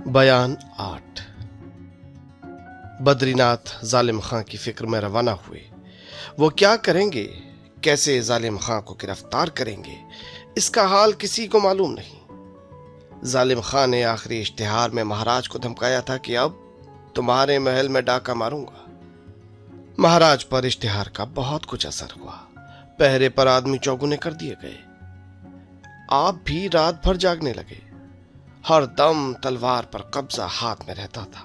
बयान 8। बद्रीनाथ जालिम खां की फिक्र में रवाना हुए। वो क्या करेंगे, कैसे जालिम खां को गिरफ्तार करेंगे, इसका हाल किसी को मालूम नहीं। जालिम खां ने आखिरी इश्तिहार में महाराज को धमकाया था कि अब तुम्हारे महल में डाका मारूंगा। महाराज पर इश्तिहार का बहुत कुछ असर हुआ। पहरे पर आदमी चौगुने कर दिए गए। आप भी रात भर जागने लगे। हर दम तलवार पर कब्जा हाथ में रहता था।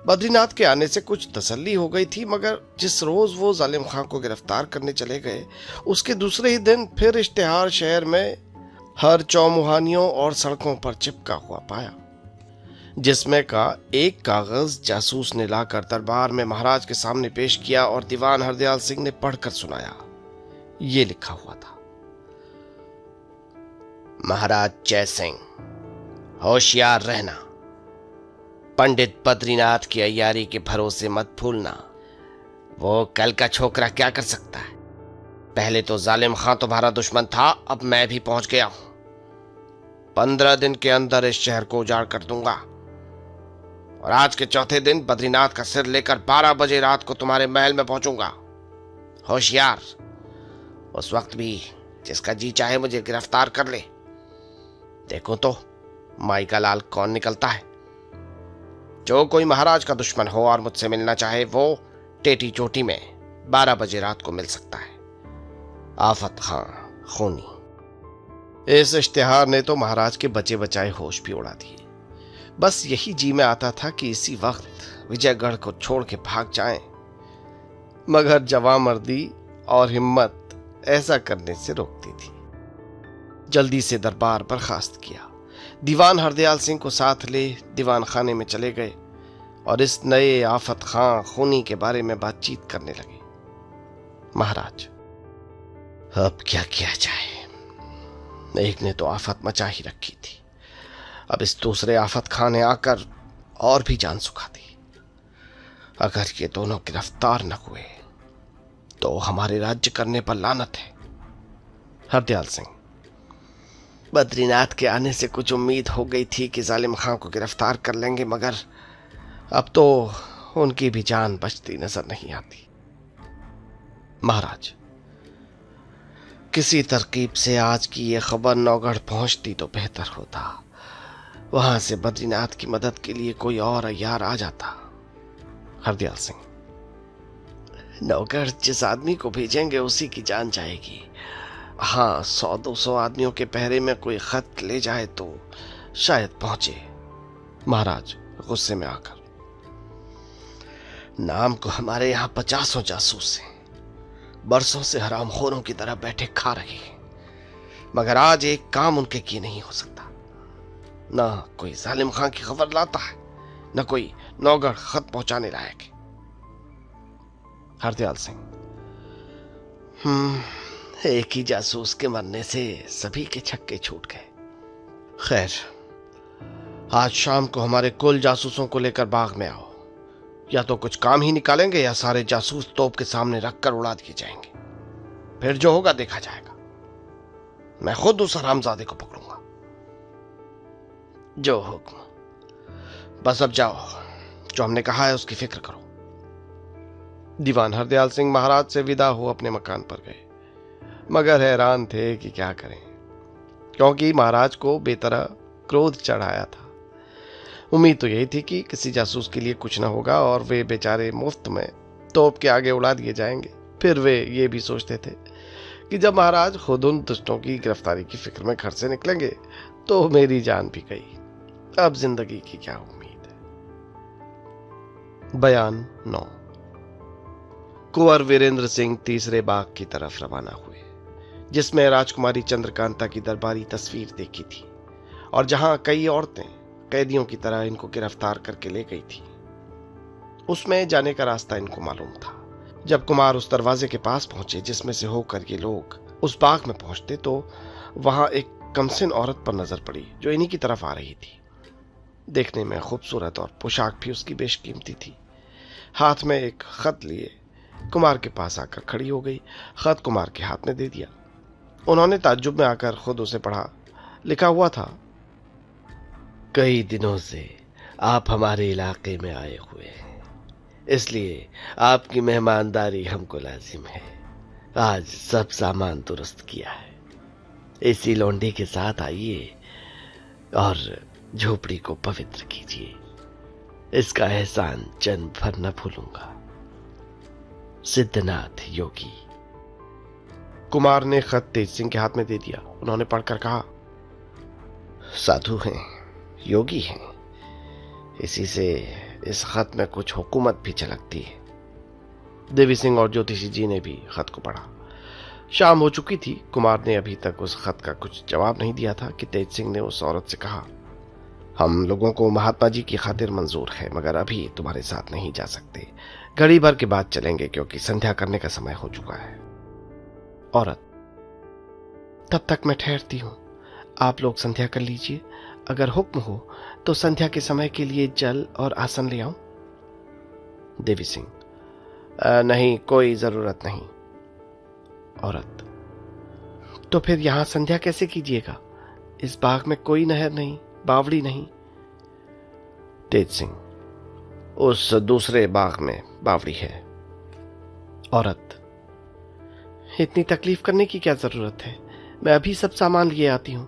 बद्रीनाथ के आने से कुछ तसल्ली हो गई थी, मगर जिस रोज वो जालिम खां को गिरफ्तार करने चले गए, उसके दूसरे ही दिन फिर इश्तिहार शहर में हर चौमुहानियों और सड़कों पर चिपका हुआ पाया, जिसमें का एक कागज जासूस ने लाकर दरबार में महाराज के सामने पेश किया और दीवान हरदयाल सिंह ने पढ़कर सुनाया। ये लिखा हुआ था, महाराज जय सिंह, होशियार रहना। पंडित बद्रीनाथ की अय्यारी के भरोसे मत भूलना। वो कल का छोकरा क्या कर सकता है। पहले तो जालिम खां तुम्हारा दुश्मन था, अब मैं भी पहुंच गया हूं। 15 दिन के अंदर इस शहर को उजाड़ कर दूंगा और आज के चौथे दिन बद्रीनाथ का सिर लेकर 12 बजे रात को तुम्हारे महल में पहुंचूंगा। होशियार, उस वक्त भी जिसका जी चाहे मुझे गिरफ्तार कर ले। देखो तो माई का लाल कौन निकलता है। जो कोई महाराज का दुश्मन हो और मुझसे मिलना चाहे, वो टेटी चोटी में 12 बजे रात को मिल सकता है। आफत खां खूनी। इस इश्तिहार ने तो महाराज के बचे बचाए होश भी उड़ा दिए। बस यही जी में आता था कि इसी वक्त विजयगढ़ को छोड़ के भाग जाएं, मगर जवामर्दी और हिम्मत ऐसा करने से रोकती थी। जल्दी से दरबार बर्खास्त किया। दीवान हरदयाल सिंह को साथ ले दीवान खाने में चले गए और इस नए आफत खां खूनी के बारे में बातचीत करने लगे। महाराज, अब क्या किया जाए। एक ने तो आफत मचा ही रखी थी, अब इस दूसरे आफत खां ने आकर और भी जान सुखा दी। अगर ये दोनों गिरफ्तार न हुए तो हमारे राज्य करने पर लानत है। हरदयाल सिंह, बद्रीनाथ के आने से कुछ उम्मीद हो गई थी कि जालिम खां को गिरफ्तार कर लेंगे, मगर अब तो उनकी भी जान बचती नजर नहीं आती। महाराज, किसी तरकीब से आज की यह खबर नौगढ़ पहुंचती तो बेहतर होता। वहां से बद्रीनाथ की मदद के लिए कोई और अय्यार आ जाता। हरदयाल सिंह, नौगढ़ जिस आदमी को भेजेंगे उसी की जान जाएगी। हाँ, 100-200 आदमियों के पहरे में कोई खत ले जाए तो शायद पहुंचे। महाराज गुस्से में आकर, नाम को हमारे यहां 50 जासूस हैं, बरसों से हरामखोरों की तरह बैठे खा रहे हैं, मगर आज एक काम उनके किए नहीं हो सकता। ना कोई जालिम खां की खबर लाता है, न कोई नौगढ़ खत पहुंचाने लायक है। हरदयाल सिंह, एक ही जासूस के मरने से सभी के छक्के छूट गए। खैर, आज शाम को हमारे कुल जासूसों को लेकर बाग में आओ। या तो कुछ काम ही निकालेंगे या सारे जासूस तोप के सामने रखकर उड़ा दिए जाएंगे। फिर जो होगा देखा जाएगा। मैं खुद उस हरामजादे को पकड़ूंगा। जो हुक्म। बस अब जाओ, जो हमने कहा है उसकी फिक्र करो। दीवान हरदयाल सिंह महाराज से विदा हो अपने मकान पर गए, मगर हैरान थे कि क्या करें, क्योंकि महाराज को बेतरह क्रोध चढ़ाया था। उम्मीद तो यही थी कि किसी जासूस के लिए कुछ न होगा और वे बेचारे मुफ्त में तोप के आगे उड़ा दिए जाएंगे। फिर वे ये भी सोचते थे कि जब महाराज खुद उन दुष्टों की गिरफ्तारी की फिक्र में घर से निकलेंगे तो मेरी जान भी गई, अब जिंदगी की क्या उम्मीद है। बयान 9। कुंवर वीरेंद्र सिंह तीसरे बाग की तरफ रवाना हुए, जिसमें राजकुमारी चंद्रकांता की दरबारी तस्वीर देखी थी और जहां कई औरतें कैदियों की तरह इनको गिरफ्तार करके ले गई थी। उसमें जाने का रास्ता इनको मालूम था। जब कुमार उस दरवाजे के पास पहुंचे जिसमें से होकर ये लोग उस बाग में पहुंचते, तो वहां एक कमसिन औरत पर नजर पड़ी जो इन्हीं की तरफ आ रही थी। देखने में खूबसूरत और पोशाक भी उसकी बेशकीमती थी। हाथ में एक खत लिए कुमार के पास आकर खड़ी हो गई। खत कुमार के हाथ में दे दिया। उन्होंने ताज्जुब में आकर खुद उसे पढ़ा। लिखा हुआ था, कई दिनों से आप हमारे इलाके में आए हुए हैं, इसलिए आपकी मेहमानदारी हमको लाजिम है। आज सब सामान दुरुस्त किया है। इसी लौंडे के साथ आइए और झोपड़ी को पवित्र कीजिए। इसका एहसान जन्म भर न भूलूंगा। सिद्धनाथ योगी। कुमार ने खत तेज सिंह के हाथ में दे दिया। उन्होंने पढ़कर कहा, साधु हैं, योगी हैं, इसी से इस खत में कुछ हुकूमत भी झलकती है। देवी सिंह और ज्योतिषी जी ने भी खत को पढ़ा। शाम हो चुकी थी। कुमार ने अभी तक उस खत का कुछ जवाब नहीं दिया था कि तेज सिंह ने उस औरत से कहा, हम लोगों को महात्मा जी की खातिर मंजूर है, मगर अभी तुम्हारे साथ नहीं जा सकते। घड़ी भर के बाद चलेंगे, क्योंकि संध्या करने का समय हो चुका है। औरत, तब तक मैं ठहरती हूं। आप लोग संध्या कर लीजिए। अगर हुक्म हो तो संध्या के समय के लिए जल और आसन ले आऊं? देवी सिंह, नहीं, कोई जरूरत नहीं। औरत, तो फिर यहां संध्या कैसे कीजिएगा? इस बाग में कोई नहर नहीं, बावड़ी नहीं। तेज सिंह, उस दूसरे बाग में बावड़ी है। औरत, इतनी तकलीफ करने की क्या जरूरत है? मैं अभी सब सामान लिए आती हूं।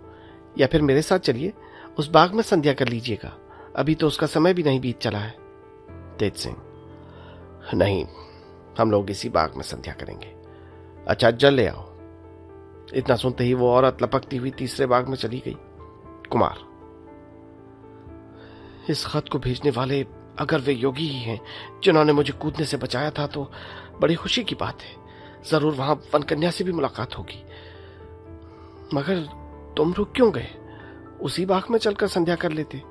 या फिर मेरे साथ चलिए, उस बाग में संध्या कर लीजिएगा। अभी तो उसका समय भी नहीं बीत चला है। तेज सिंह, नहीं, हम लोग इसी बाग में संध्या करेंगे। अच्छा, जल ले आओ। इतना सुनते ही वो औरत लपकती हुई तीसरे बाग में चली गई। कुमार, इस खत को भेजने वाले अगर वे योगी ही हैं जिन्होंने मुझे कूदने से बचाया था, तो बड़ी खुशी की बात है। जरूर वहां वनकन्या से भी मुलाकात होगी। मगर तुम रुक क्यों गए? उसी बाग में चलकर संध्या कर लेते।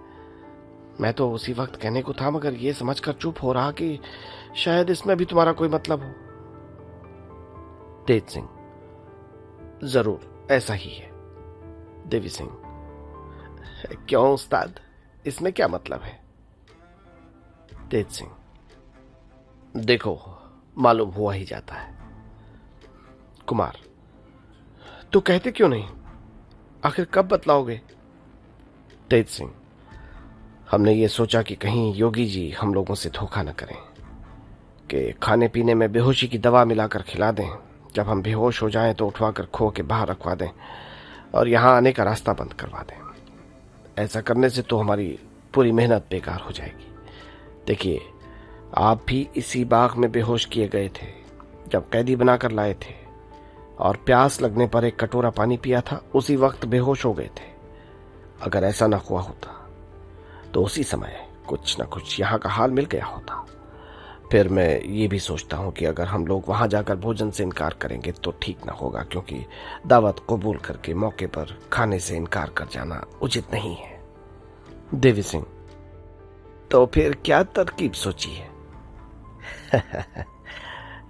मैं तो उसी वक्त कहने को था, मगर ये समझकर चुप हो रहा कि शायद इसमें भी तुम्हारा कोई मतलब हो। तेज सिंह, जरूर ऐसा ही है। देवी सिंह, क्यों उस्ताद, इसमें क्या मतलब है? तेज सिंह, देखो, मालूम हुआ ही जाता है। कुमार, तो कहते क्यों नहीं? आखिर कब बतलाओगे? तेज सिंह, हमने ये सोचा कि कहीं योगी जी हम लोगों से धोखा न करें, कि खाने पीने में बेहोशी की दवा मिलाकर खिला दें। जब हम बेहोश हो जाएं तो उठवाकर खो के बाहर रखवा दें और यहां आने का रास्ता बंद करवा दें। ऐसा करने से तो हमारी पूरी मेहनत बेकार हो जाएगी। देखिए, आप भी इसी बाग में बेहोश किए गए थे जब कैदी बनाकर लाए थे, और प्यास लगने पर एक कटोरा पानी पिया था, उसी वक्त बेहोश हो गए थे। अगर ऐसा न हुआ होता तो उसी समय कुछ न कुछ यहाँ का हाल मिल गया होता। फिर मैं ये भी सोचता हूँ कि अगर हम लोग वहां जाकर भोजन से इनकार करेंगे तो ठीक न होगा, क्योंकि दावत कबूल करके मौके पर खाने से इनकार कर जाना उचित नहीं है। देवी सिंह, तो फिर क्या तरकीब सोची है?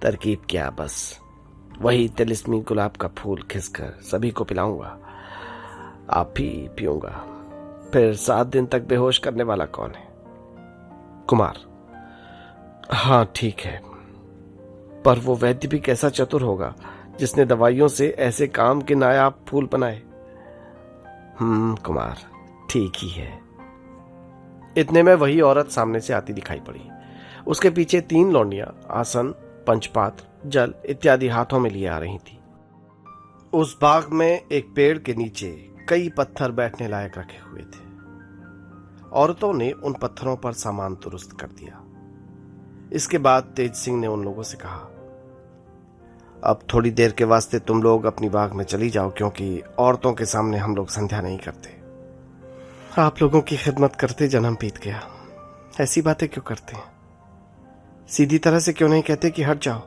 तरकीब क्या, बस वही तिलिस्मी गुलाब का फूल खिसकर सभी को पिलाऊंगा, आप भी पीऊंगा। फिर 7 दिन तक बेहोश करने वाला कौन है? कुमार, हाँ ठीक है, पर वो वैद्य भी कैसा चतुर होगा जिसने दवाइयों से ऐसे काम के नायाब फूल बनाए। कुमार, ठीक ही है। इतने में वही औरत सामने से आती दिखाई पड़ी। उसके पीछे 3 लौंडियां आसन, पंचपात्र, जल इत्यादि हाथों में लिए आ रही थी। उस बाग में एक पेड़ के नीचे कई पत्थर बैठने लायक रखे हुए थे। औरतों ने उन पत्थरों पर सामान दुरुस्त कर दिया। इसके बाद तेज सिंह ने उन लोगों से कहा, अब थोड़ी देर के वास्ते तुम लोग अपनी बाग में चली जाओ, क्योंकि औरतों के सामने हम लोग संध्या नहीं करते। आप लोगों की खिदमत करते जन्म बीत गया। ऐसी बातें क्यों करते हैं? सीधी तरह से क्यों नहीं कहते कि हट जाओ?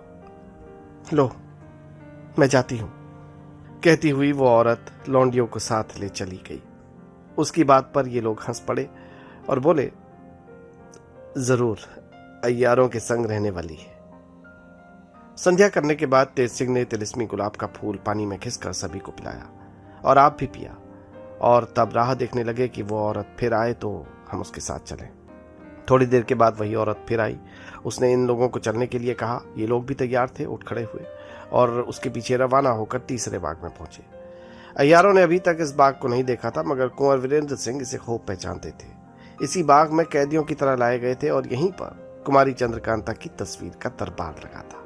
लो, मैं जाती हूं। कहती हुई वो औरत लौंडियों को साथ ले चली गई। उसकी बात पर ये लोग हंस पड़े और बोले, जरूर अय्यारों के संग रहने वाली है। संध्या करने के बाद तेज सिंह ने तिलिस्मी गुलाब का फूल पानी में घिसकर सभी को पिलाया और आप भी पिया, और तब राह देखने लगे कि वो औरत फिर आए तो हम उसके साथ चलें। थोड़ी देर के बाद वही औरत फिर आई। उसने इन लोगों को चलने के लिए कहा। ये लोग भी तैयार थे, उठ खड़े हुए और उसके पीछे रवाना होकर तीसरे बाग में पहुंचे। अय्यारों ने अभी तक इस बाग को नहीं देखा था, मगर कुंवर वीरेंद्र सिंह इसे खूब पहचानते थे। इसी बाग में कैदियों की तरह लाए गए थे और यहीं पर कुमारी चंद्रकांता की तस्वीर का दरबार लगा था।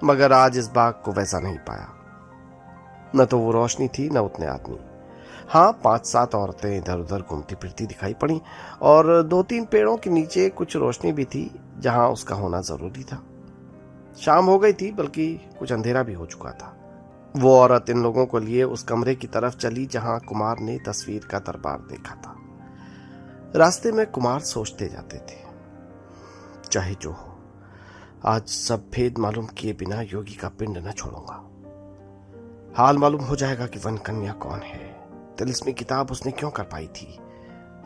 मगर आज इस बाग को वैसा नहीं पाया। न तो वो रोशनी थी, न उतने आदमी। हाँ, 5-7 औरतें इधर उधर घूमती फिरती दिखाई पड़ी और 2-3 पेड़ों के नीचे कुछ रोशनी भी थी जहां उसका होना जरूरी था। शाम हो गई थी, बल्कि कुछ अंधेरा भी हो चुका था। वो औरत इन लोगों को लिए उस कमरे की तरफ चली जहां कुमार ने तस्वीर का दरबार देखा था। रास्ते में कुमार सोचते जाते थे, चाहे जो हो, आज सब भेद मालूम किए बिना योगी का पिंड न छोड़ूंगा। हाल मालूम हो जाएगा कि वन कन्या कौन है, तिलिस्मी किताब उसने क्यों कर पाई थी,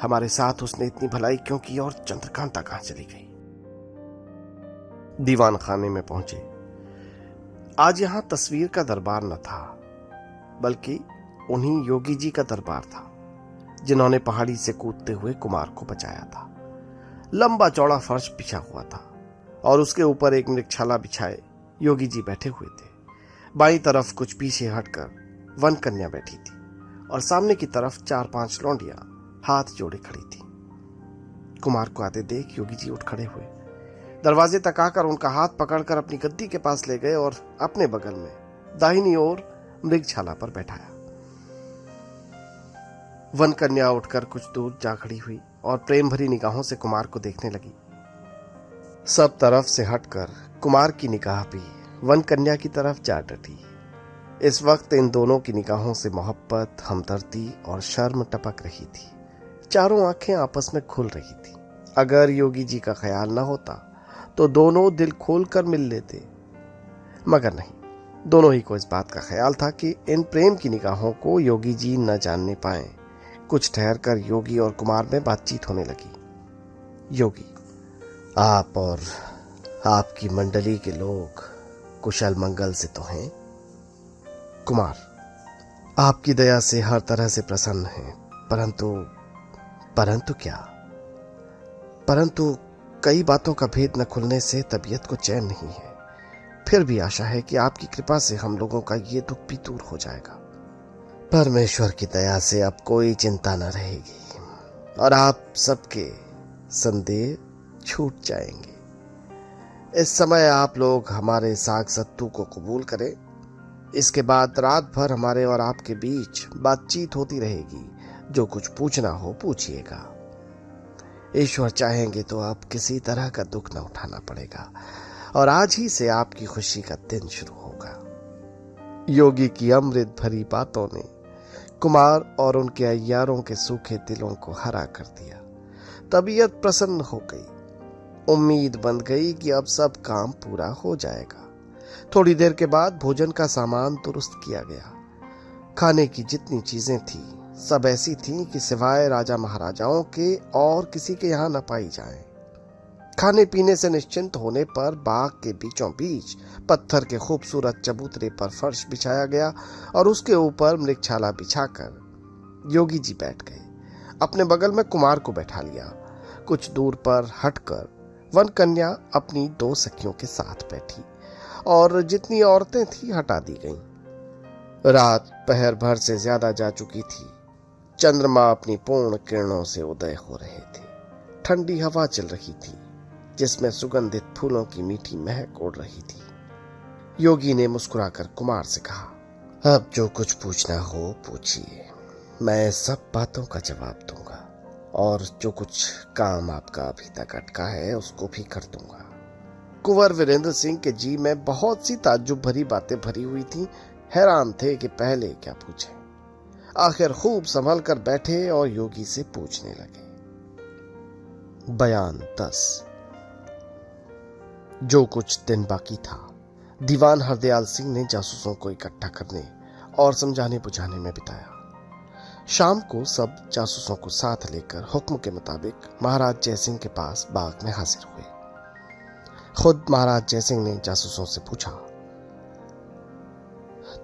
हमारे साथ उसने इतनी भलाई क्यों की और चंद्रकांता कहां चली गई। दीवान खाने में पहुंचे। आज यहां तस्वीर का दरबार न था, बल्कि उन्हीं योगी जी का दरबार था जिन्होंने पहाड़ी से कूदते हुए कुमार को बचाया था। लंबा चौड़ा फर्श बिछा हुआ था और उसके ऊपर एक मृगशाला बिछाए योगी जी बैठे हुए थे। बाईं तरफ कुछ पीछे हटकर वन कन्या बैठी थी और सामने की तरफ 4-5 लौंडियां हाथ जोड़े खड़ी थी। कुमार को आते देख योगी जी उठ खड़े हुए, दरवाजे तक आकर उनका हाथ पकड़कर अपनी गद्दी के पास ले गए और अपने बगल में दाहिनी ओर मृगशाला पर बैठाया। वन कन्या उठकर कुछ दूर जा खड़ी हुई और प्रेम भरी निगाहों से कुमार को देखने लगी। सब तरफ से हटकर कुमार की निगाह भी वन कन्या की तरफ जा डटी। इस वक्त इन दोनों की निगाहों से मोहब्बत, हमदर्दी और शर्म टपक रही थी। चारों आंखें आपस में खुल रही थी। अगर योगी जी का ख्याल न होता तो दोनों दिल खोलकर मिल लेते, मगर नहीं, दोनों ही को इस बात का ख्याल था कि इन प्रेम की निगाहों को योगी जी न जानने पाए। कुछ ठहरकर योगी और कुमार में बातचीत होने लगी। योगी, आप और आपकी मंडली के लोग कुशल मंगल से तो हैं? कुमार, आपकी दया से हर तरह से प्रसन्न हैं, परंतु क्या? परंतु कई बातों का भेद न खुलने से तबीयत को चैन नहीं है। फिर भी आशा है कि आपकी कृपा से हम लोगों का ये दुख भी दूर हो जाएगा। परमेश्वर की दया से अब कोई चिंता न रहेगी और आप सबके संदेह छूट जाएंगे। इस समय आप लोग हमारे साग सत्तू को कबूल करें। इसके बाद रात भर हमारे और आपके बीच बातचीत होती रहेगी। जो कुछ पूछना हो पूछिएगा। ईश्वर चाहेंगे तो आप किसी तरह का दुख न उठाना पड़ेगा और आज ही से आपकी खुशी का दिन शुरू होगा। योगी की अमृत भरी बातों ने कुमार और उनके अय्यारों के सूखे दिलों को हरा कर दिया। तबीयत प्रसन्न हो गई। उम्मीद बन गई कि अब सब काम पूरा हो जाएगा। थोड़ी देर के बाद भोजन का सामान दुरुस्त किया गया। खाने की जितनी चीजें थी सब ऐसी थीं कि सिवाय राजा महाराजाओं के और किसी के यहाँ न पाई जाएं। खाने पीने से निश्चिंत होने पर बाग के बीचों बीच पत्थर के खूबसूरत चबूतरे पर फर्श बिछाया गया और उसके ऊपर मृगशाला बिछाकर योगी जी बैठ गए। अपने बगल में कुमार को बैठा लिया। कुछ दूर पर हटकर वन कन्या अपनी 2 सखियों के साथ बैठी और जितनी औरतें थी हटा दी गईं। रात पहर भर से ज्यादा जा चुकी थी। चंद्रमा अपनी पूर्ण किरणों से उदय हो रहे थे। ठंडी हवा चल रही थी जिसमें सुगंधित फूलों की मीठी महक उड़ रही थी। योगी ने मुस्कुराकर कुमार से कहा, अब जो कुछ पूछना हो पूछिए, मैं सब बातों का जवाब दूंगा और जो कुछ काम आपका अभी तक अटका है उसको भी कर दूंगा। कुंवर वीरेंद्र सिंह के जी में बहुत सी ताज्जुब भरी बातें भरी हुई थी। हैरान थे कि पहले क्या पूछें। आखिर खूब संभल कर बैठे और योगी से पूछने लगे। बयान 10। जो कुछ दिन बाकी था दीवान हरदयाल सिंह ने जासूसों को इकट्ठा करने और समझाने बुझाने में बिताया। शाम को सब जासूसों को साथ लेकर हुक्म के मुताबिक महाराज जयसिंह के पास बाग में हाजिर हुए। खुद महाराज जयसिंह ने जासूसों से पूछा,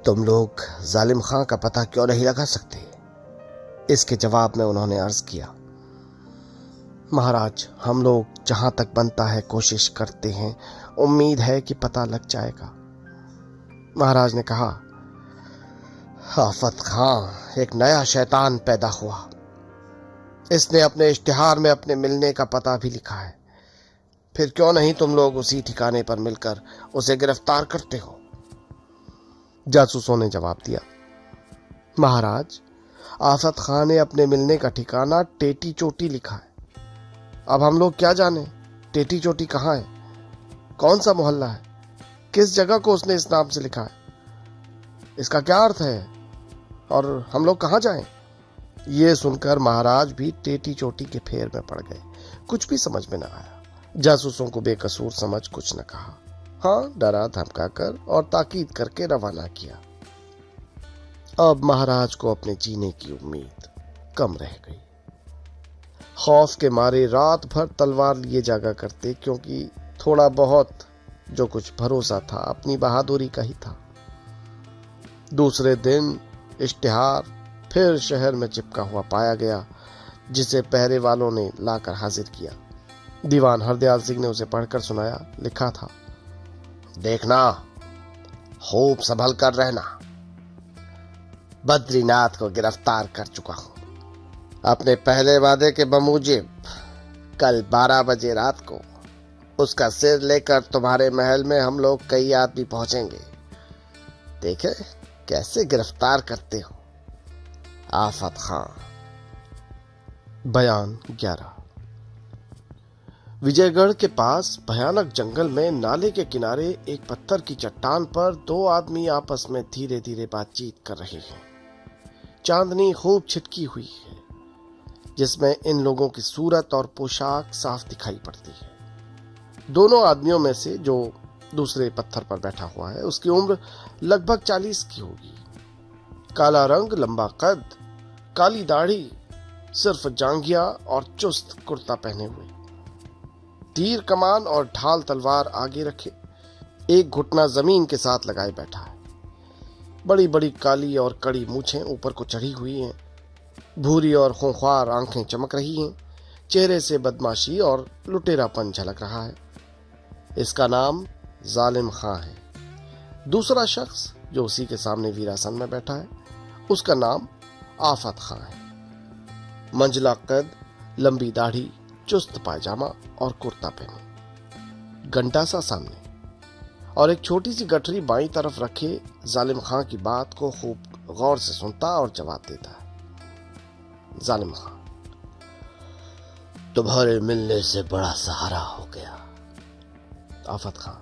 तुम लोग जालिम खां का पता क्यों नहीं लगा सकते? इसके जवाब में उन्होंने अर्ज किया, महाराज, हम लोग जहां तक बनता है कोशिश करते हैं, उम्मीद है कि पता लग जाएगा। महाराज ने कहा, आफत खां, एक नया शैतान पैदा हुआ। इसने अपने इश्तिहार में अपने मिलने का पता भी लिखा है। फिर क्यों नहीं तुम लोग उसी ठिकाने पर मिलकर उसे गिरफ्तार करते हो? जासूसों ने जवाब दिया, महाराज, आफत खां ने अपने मिलने का ठिकाना टेटी चोटी लिखा है। अब हम लोग क्या जाने टेटी चोटी कहाँ है, कौन सा मोहल्ला है, किस जगह को उसने इस नाम से लिखा है, इसका क्या अर्थ है, और हम लोग कहाँ जाएं? ये सुनकर महाराज भी टेटी चोटी के फेर में पड़ गए। कुछ भी समझ में न आया। जासूसों को बेकसूर समझ कुछ न कहा। हाँ, डरा धमकाकर और ताकीद करके रवाना किया। अब महाराज को अपने जीने की उम्मीद कम रह गई। खौफ के मारे रात भर तलवार लिए जागा करते, क्योंकि थोड़ा बहुत जो कुछ भरोसा था अपनी बहादुरी का ही था। दूसरे दिन इश्तिहार फिर शहर में चिपका हुआ पाया गया, जिसे पहरे वालों ने लाकर हाजिर किया। दीवान हरदयाल सिंह ने उसे पढ़कर सुनाया। लिखा था, देखना, खूब संभल कर रहना। बद्रीनाथ को गिरफ्तार कर चुका हूं। अपने पहले वादे के बमूजिब कल 12 बजे रात को उसका सिर लेकर तुम्हारे महल में हम लोग कई आदमी पहुंचेंगे। देखे कैसे गिरफ्तार करते हो। आफत खां। बयान 11। विजयगढ़ के पास भयानक जंगल में नाले के किनारे एक पत्थर की चट्टान पर 2 आदमी आपस में धीरे धीरे बातचीत कर रहे हैं। चांदनी खूब छिटकी हुई है, जिसमें इन लोगों की सूरत और पोशाक साफ दिखाई पड़ती है। दोनों आदमियों में से जो दूसरे पत्थर पर बैठा हुआ है, उसकी उम्र लगभग 40 की होगी। काला रंग, लंबा कद, काली दाढ़ी, सिर्फ जांघिया और चुस्त कुर्ता पहने हुए, तीर कमान और ढाल तलवार आगे रखे, एक घुटना जमीन के साथ लगाए बैठा है। बड़ी बड़ी काली और कड़ी मूछें ऊपर को चढ़ी हुई हैं। भूरी और खूंखार आंखें चमक रही हैं। चेहरे से बदमाशी और लुटेरापन झलक रहा है। इसका नाम जालिम खां है। दूसरा शख्स जो उसी के सामने वीरासन में बैठा है, उसका नाम आफत खां है। मंझला कद, लंबी दाढ़ी, चुस्त पायजामा और कुर्ता पहने, गंडासा सामने और एक छोटी सी गठरी बाईं तरफ रखे जालिम खां की बात को खूब गौर से सुनता और जवाब देता है। जालिम खां, तुम्हारे मिलने से बड़ा सहारा हो गया। आफत खां,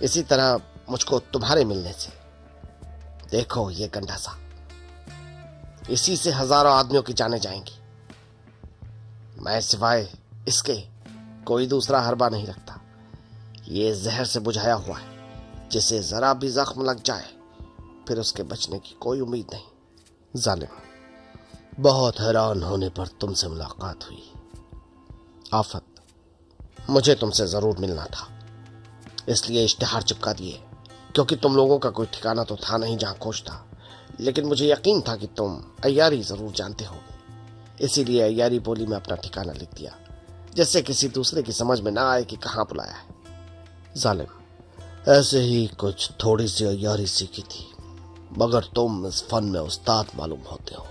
इसी तरह मुझको तुम्हारे मिलने से। देखो ये गंडासा, इसी से हजारों आदमियों की जानें जाएंगी। मैं सिवाय इसके कोई दूसरा हरबा नहीं रखता। ये जहर से बुझाया हुआ है, जिसे जरा भी जख्म लग जाए फिर उसके बचने की कोई उम्मीद नहीं। जालिम, बहुत हैरान होने पर तुमसे मुलाकात हुई। आफत, मुझे तुमसे जरूर मिलना था, इसलिए इश्तिहार चिपका दिए, क्योंकि तुम लोगों का कोई ठिकाना तो था नहीं जहां खोजता। लेकिन मुझे यकीन था कि तुम अय्यारी जरूर जानते होगे, इसीलिए अय्यारी बोली में अपना ठिकाना लिख दिया, जिससे किसी दूसरे की समझ में ना आए कि कहां बुलाया है। जालिम, ऐसे ही कुछ थोड़ी सी अय्यारी सीखी थी, मगर तुम इस फन में उस्ताद मालूम होते हो,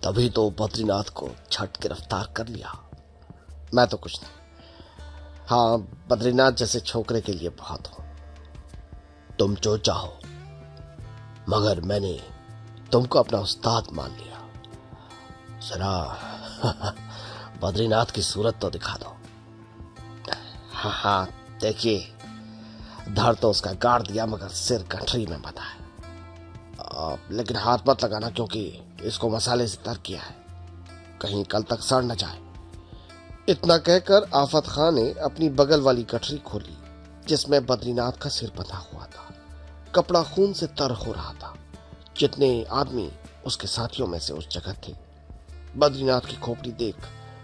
तभी तो बद्रीनाथ को झट गिरफ्तार कर लिया। मैं तो कुछ नहीं, हाँ, बद्रीनाथ जैसे छोकरे के लिए बहुत हो। तुम जो चाहो, मगर मैंने तुमको अपना उस्ताद मान लिया। जरा बद्रीनाथ की सूरत तो दिखा दो। हाँ, देखिए, धड़ तो उसका गाड़ दिया, मगर सिर गठरी में बंधा है। लेकिन हाथ मत लगाना, क्योंकि इसको मसाले से तर किया है, कहीं कल तक सड़ न जाए। इतना कहकर आफत खां ने अपनी बगल वाली गठरी खोली, जिसमें बद्रीनाथ का सिर बंधा हुआ था। कपड़ा खून से तर हो रहा था। जितने आदमी उसके साथियों में से उस जगह थे, बद्रीनाथ की खोपड़ी देख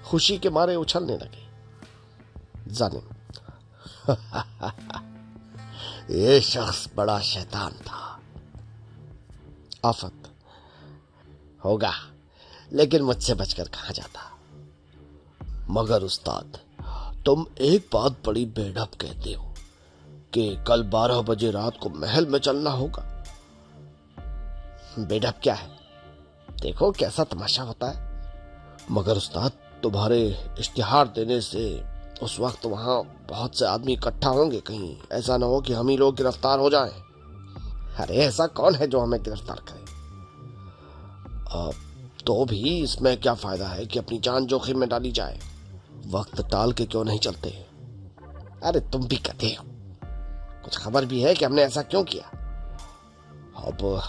खुशी के मारे उछलने लगे। जालिम, ये शख्स बड़ा शैतान था। आफत, होगा, लेकिन मुझसे बचकर कहां जाता। मगर उस्ताद, तुम एक बात बड़ी बेढप कहते हो कि कल 12 बजे रात को महल में चलना होगा। बेढप क्या है? देखो कैसा तमाशा होता है। मगर उस्ताद, तुम्हारे इश्तिहार देने से उस वक्त वहां बहुत से आदमी इकट्ठा होंगे, कहीं ऐसा ना हो कि हम ही लोग गिरफ्तार हो जाएं। अरे ऐसा कौन है जो हमें गिरफ्तार करे? तो भी इसमें क्या फायदा है कि अपनी जान जोखिम में डाली जाए? वक्त टाल के क्यों नहीं चलते? अरे तुम भी कहते हो, कुछ खबर भी है कि हमने ऐसा क्यों किया? अब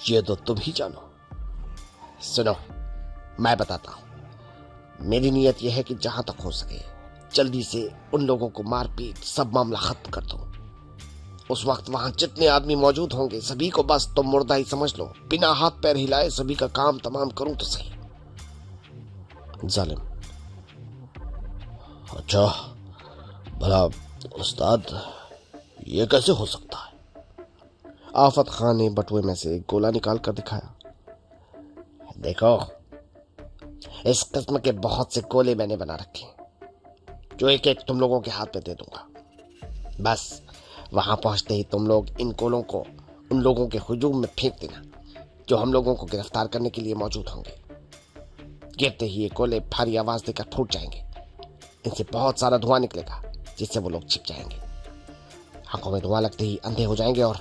ये तो तुम ही जानो। सुनो, मैं बताता हूं। मेरी नीयत यह है कि जहां तक हो सके जल्दी से उन लोगों को मार पीट सब मामला खत्म कर दो। उस वक्त वहां जितने आदमी मौजूद होंगे सभी को बस तुम मुर्दा ही समझ लो, बिना हाथ पैर हिलाए सभी का काम तमाम करूं तो सही। जालिम: अच्छा भला उस्ताद, ये कैसे हो सकता है? आफत खान ने बटुए में से एक गोला निकाल कर दिखाया। देखो, इस किस्म के बहुत से गोले मैंने बना रखे, जो एक एक तुम लोगों के हाथ में दे दूंगा। बस वहां पहुंचते ही तुम लोग इन गोलों को उन लोगों के हुजूम में फेंक देना जो हम लोगों को गिरफ्तार करने के लिए मौजूद होंगे। गिरते ही ये गोले भारी आवाज देकर फूट जाएंगे। इनसे बहुत सारा धुआं निकलेगा जिससे वो लोग छिप जाएंगे। आंखों में धुआं लगते ही अंधे हो जाएंगे और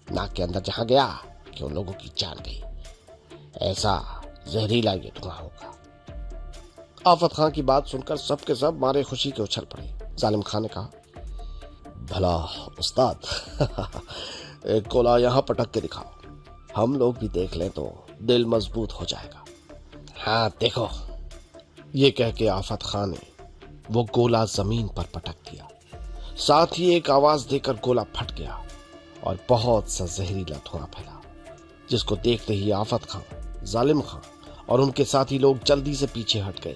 नाक के अंदर जहां गया कि उन लोगों की जान गई। ऐसा जहरीला ये धुआं होगा। आफत खान की बात सुनकर सबके सब मारे खुशी के उछल पड़े। जालिम खान ने कहा, भला उस्ताद, एक गोला यहाँ पटक के दिखाओ, हम लोग भी देख लें तो दिल मजबूत हो जाएगा। हाँ देखो। ये कह के आफत खान ने वो गोला जमीन पर पटक दिया। साथ ही एक आवाज देकर गोला फट गया और बहुत सा जहरीला धुआं फैला, जिसको देखते ही आफत खान, जालिम खान और उनके साथी लोग जल्दी से पीछे हट गए।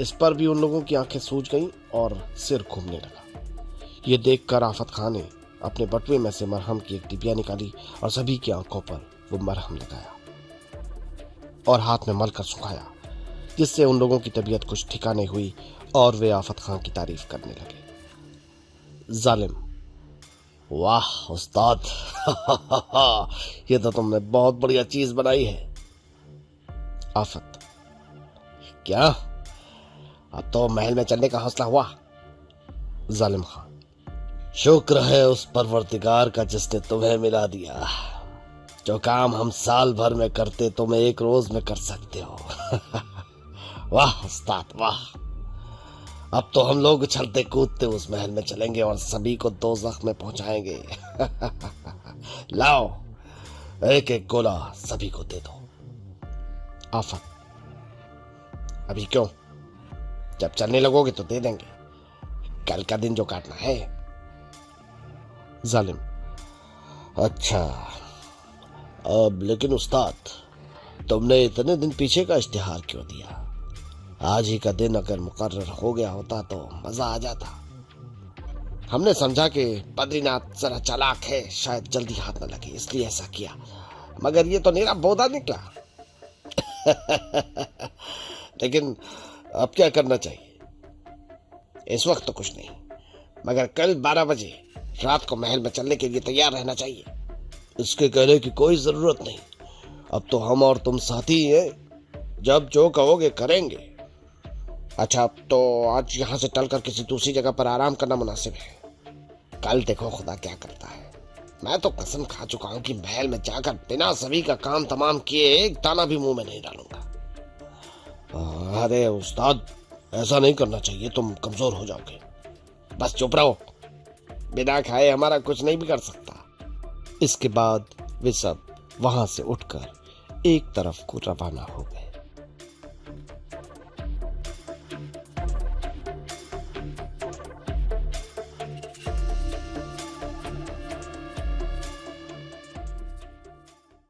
इस पर भी उन लोगों की आंखें सूज गईं और सिर घूमने लगा। ये देखकर आफत खान ने अपने बटुए में से मरहम की एक डिबिया निकाली और सभी की आंखों पर वो मरहम लगाया और हाथ में मलकर सुखाया, जिससे उन लोगों की तबीयत कुछ ठिकाने हुई और वे आफत खान की तारीफ करने लगे। जालिम: वाह उस्ताद, ये तो तुमने बहुत बढ़िया चीज बनाई है। आफत: क्या, अब तो महल में चलने का हौसला हुआ? जालिम खान: शुक्र है उस परवरदिगार का जिसने तुम्हें मिला दिया। जो काम हम साल भर में करते तुम एक रोज में कर सकते हो। वाह उस्ताद वाह। अब तो हम लोग उछलते कूदते उस महल में चलेंगे और सभी को दोज़ख में पहुंचाएंगे। लाओ, एक एक गोला सभी को दे दो। आफत: अभी क्यों? जब चलने लगोगे तो दे देंगे, कल का दिन जो काटना है। जालिम: अच्छा, अब लेकिन उस्ताद, तुमने इतने दिन पीछे का इश्तिहार क्यों दिया? आज ही का दिन अगर मुकर्रर हो गया होता तो मजा आ जाता। हमने समझा कि बद्रीनाथ जरा चालाक है, शायद जल्दी हाथ न लगे, इसलिए ऐसा किया, मगर ये तो मेरा बौदा निकला। लेकिन अब क्या करना चाहिए? इस वक्त तो कुछ नहीं, मगर कल 12 बजे रात को महल में चलने के लिए तैयार रहना चाहिए। इसके कहने की कोई जरूरत नहीं, अब तो हम और तुम साथी हैं, जब जो कहोगे करेंगे। अच्छा, तो आज यहाँ से टलकर किसी दूसरी जगह पर आराम करना मुनासिब है। कल देखो खुदा क्या करता है। मैं तो कसम खा चुका हूँ कि महल में जाकर बिना सभी का काम तमाम किए एक दाना भी मुंह में नहीं डालूंगा। अरे उस्ताद, ऐसा नहीं करना चाहिए, तुम कमजोर हो जाओगे। बस चुप रहो, बिना खाए हमारा कुछ नहीं बिगड़ सकता। इसके बाद वे सब वहां से उठकर एक तरफ को रवाना हो गए।